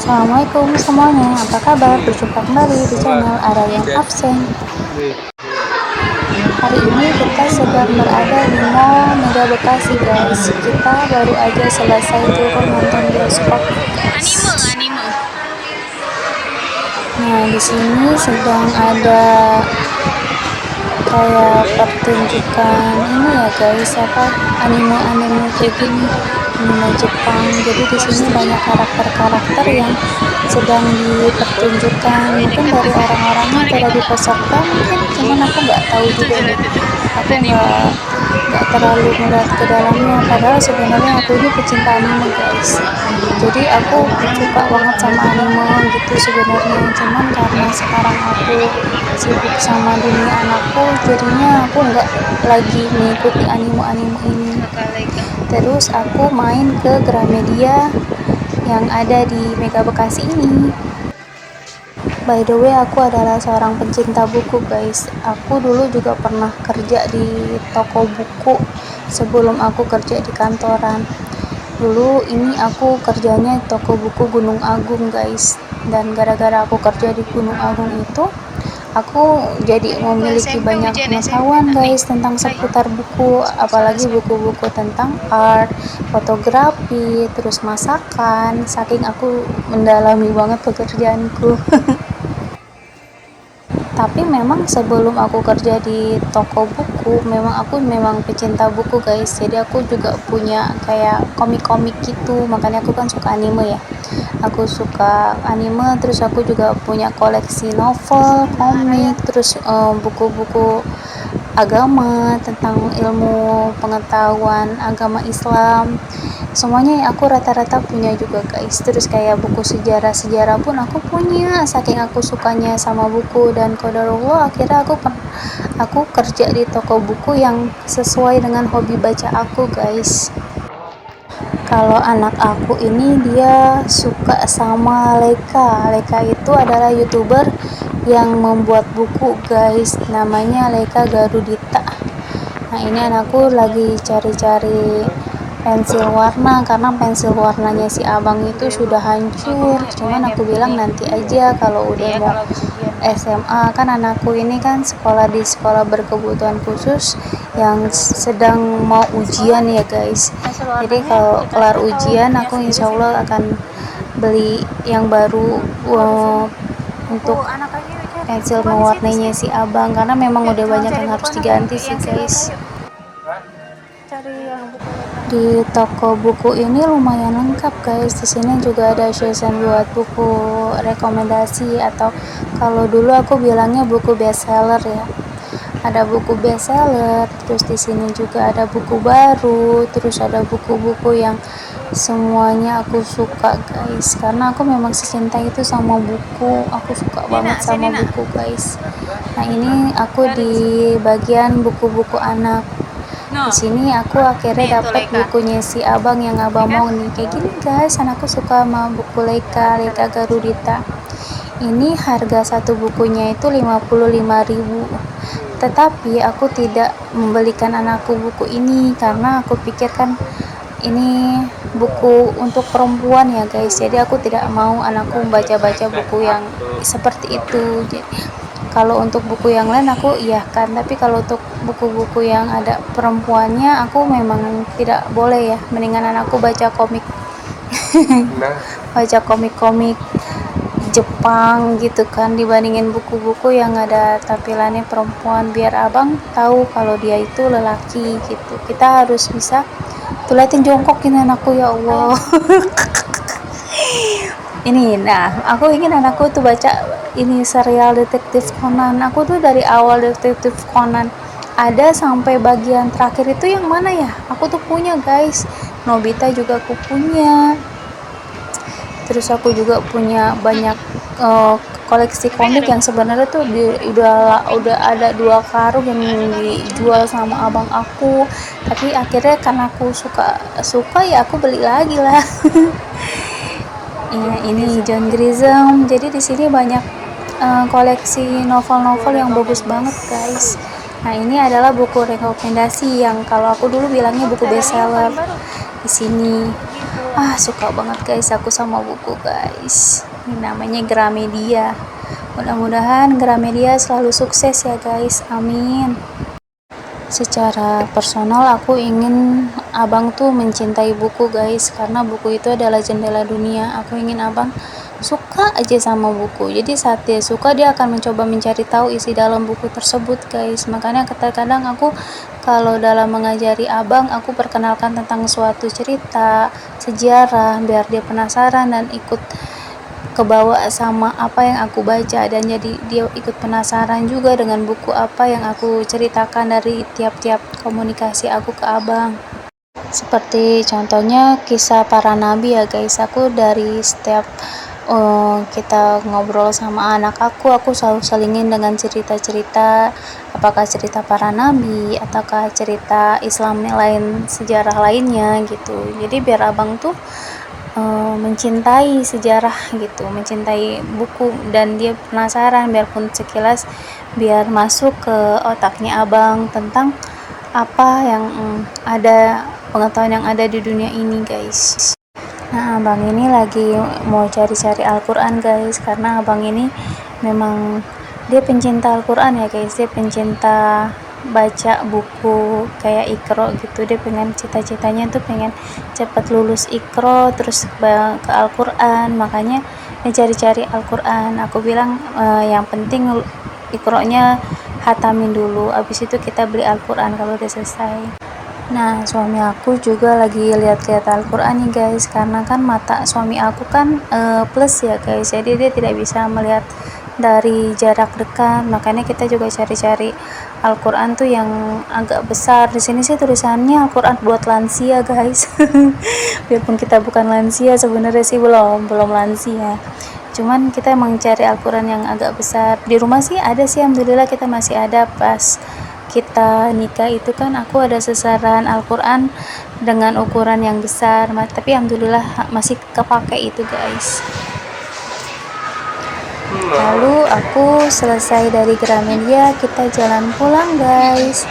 Assalamualaikum semuanya, apa kabar? Berjumpa kembali di channel Ada Yang Absen. Hari ini kita sedang berada di Mall Mega Bekasi, guys. Kita baru aja selesai turun nonton bioskop, guys. Nah, di sini sedang ada kayak pertunjukan ini ya, guys, anime kayak gini, anime Jepang. Jadi di sini banyak karakter-karakter yang sedang dipertunjukkan, mungkin dari orang-orangnya pada dipeserta mungkin, cuman aku nggak tahu juga deh, aku nggak terlalu melihat ke dalamnya, padahal sebenarnya aku ini pecinta anime, guys. Jadi aku suka banget sama anime gitu sebenarnya, cuman karena sekarang aku sibuk sama dunia anakku, jadinya aku nggak lagi mengikuti anime-anime ini. Terus aku main ke Gramedia yang ada di Mega Bekasi ini. By the way, aku adalah seorang pencinta buku, guys. Aku dulu juga pernah kerja di toko buku sebelum aku kerja di kantoran. Dulu ini aku kerjanya di toko buku Gunung Agung, guys. Dan gara-gara aku kerja di Gunung Agung itu, aku jadi memiliki banyak pengetahuan, guys, tentang seputar buku, apalagi buku-buku tentang art, fotografi, terus masakan. Saking aku mendalami banget pekerjaanku. Tapi memang sebelum aku kerja di toko buku, aku memang pecinta buku, guys. Jadi aku juga punya kayak komik-komik gitu, makanya aku kan suka anime ya. Aku suka anime, terus aku juga punya koleksi novel, komik, terus buku-buku agama, tentang ilmu pengetahuan agama Islam, semuanya aku rata-rata punya juga, guys. Terus kayak buku sejarah-sejarah pun aku punya, saking aku sukanya sama buku. Dan qadarullah akhirnya aku kerja di toko buku yang sesuai dengan hobi baca aku, guys. Kalau anak aku ini dia suka sama Leika itu adalah YouTuber yang membuat buku, guys, namanya Leika Garudita. Nah, ini anakku lagi cari-cari pensil warna karena pensil warnanya si abang itu sudah hancur, cuman aku bilang nanti aja kalau udah mau SMA. Kan anakku ini kan sekolah di sekolah berkebutuhan khusus yang sedang mau ujian ya, guys. Jadi kalau kelar ujian aku insya Allah akan beli yang baru untuk pensil mewarnainya si abang, karena memang udah banyak yang harus diganti sih, guys. Di toko buku ini lumayan lengkap, guys. Di sini juga ada section buat buku rekomendasi, atau kalau dulu aku bilangnya buku bestseller ya. Ada buku bestseller, terus di sini juga ada buku baru, terus ada buku-buku yang semuanya aku suka, guys. Karena aku memang secinta itu sama buku, aku suka banget sama buku, guys. Nah, ini aku di bagian buku-buku anak. Di sini aku akhirnya dapat bukunya si abang yang abang mau nih, kayak gini, guys. Anakku suka sama buku Leika Garudita. Ini harga satu bukunya itu 55.000. Tetapi aku tidak membelikan anakku buku ini karena aku pikirkan ini buku untuk perempuan ya, guys. Jadi aku tidak mau anakku membaca-baca buku yang seperti itu. Jadi kalau untuk buku yang lain aku iya kan, tapi kalau untuk buku-buku yang ada perempuannya aku memang tidak boleh ya. Mendingan anakku baca komik baca komik-komik Jepang gitu kan, dibandingin buku-buku yang ada tampilannya perempuan, biar abang tahu kalau dia itu lelaki gitu. Kita harus bisa tulatin jongkokin anakku, ya Allah. Ini, nah, aku ingin anakku tuh baca ini serial Detektif Conan. Aku tuh dari awal Detektif Conan ada sampai bagian terakhir itu yang mana ya? Aku tuh punya, guys. Nobita juga aku punya. Terus aku juga punya banyak koleksi komik yang sebenarnya tuh udah ada 2 karung yang dijual sama abang aku. Tapi akhirnya karena aku suka ya aku beli lagi lah. Ya, ini John Grisham. Jadi di sini banyak koleksi novel-novel yang bagus banget, guys. Nah, ini adalah buku rekomendasi yang kalau aku dulu bilangnya buku bestseller. Di sini Suka banget guys aku sama buku guys. Ini namanya Gramedia. Mudah-mudahan Gramedia selalu sukses ya guys, amin. Secara personal aku ingin abang tuh mencintai buku guys, karena buku itu adalah jendela dunia. Aku ingin abang suka aja sama buku, jadi saat dia suka dia akan mencoba mencari tahu isi dalam buku tersebut guys. Makanya kadang-kadang aku kalau dalam mengajari abang, aku perkenalkan tentang suatu cerita sejarah biar dia penasaran dan ikut kebawa sama apa yang aku baca, dan jadi dia ikut penasaran juga dengan buku apa yang aku ceritakan dari tiap-tiap komunikasi aku ke abang. Seperti contohnya kisah para nabi ya guys, aku dari setiap kita ngobrol sama anak aku selalu selingin dengan cerita-cerita, apakah cerita para nabi ataukah cerita Islam lain, sejarah lainnya gitu. Jadi biar abang tuh mencintai sejarah gitu, mencintai buku, dan dia penasaran biarpun sekilas, biar masuk ke otaknya abang tentang apa yang ada, pengetahuan yang ada di dunia ini guys. Nah abang ini lagi mau cari-cari Al-Quran guys, karena abang ini memang dia pencinta Al-Quran ya guys, dia pencinta baca buku kayak Iqra gitu. Dia pengen, cita-citanya tuh pengen cepat lulus Iqra terus ke Al-Quran, makanya dia cari-cari Al-Quran. Aku bilang yang penting Iqra-nya hatamin dulu, abis itu kita beli Al-Quran kalau udah selesai. Nah suami aku juga lagi lihat-lihat Al-Quran nih guys, karena kan mata suami aku kan plus ya guys, jadi dia tidak bisa melihat dari jarak dekat, makanya kita juga cari-cari Al-Quran tuh yang agak besar. Di sini sih tulisannya Al-Quran buat lansia guys. Biarpun kita bukan lansia, sebenarnya sih belum lansia, cuman kita emang cari Al-Quran yang agak besar. Di rumah sih ada sih, alhamdulillah kita masih ada. Pas kita nikah itu kan aku ada sesaran Al-Quran dengan ukuran yang besar, tapi alhamdulillah masih kepake itu guys. Lalu aku selesai dari Gramedia, kita jalan pulang guys.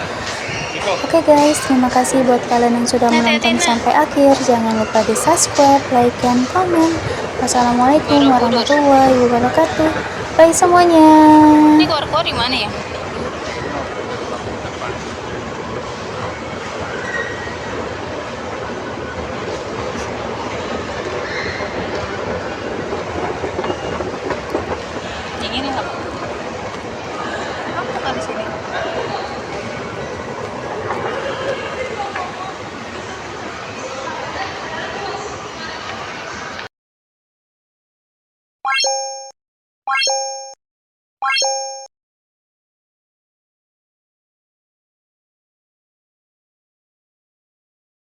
Oke guys, terima kasih buat kalian yang sudah menonton sampai akhir. Jangan lupa di subscribe, like, dan komen. Wassalamualaikum warahmatullahi wabarakatuh. Bye semuanya. Ini keluar di mana ya?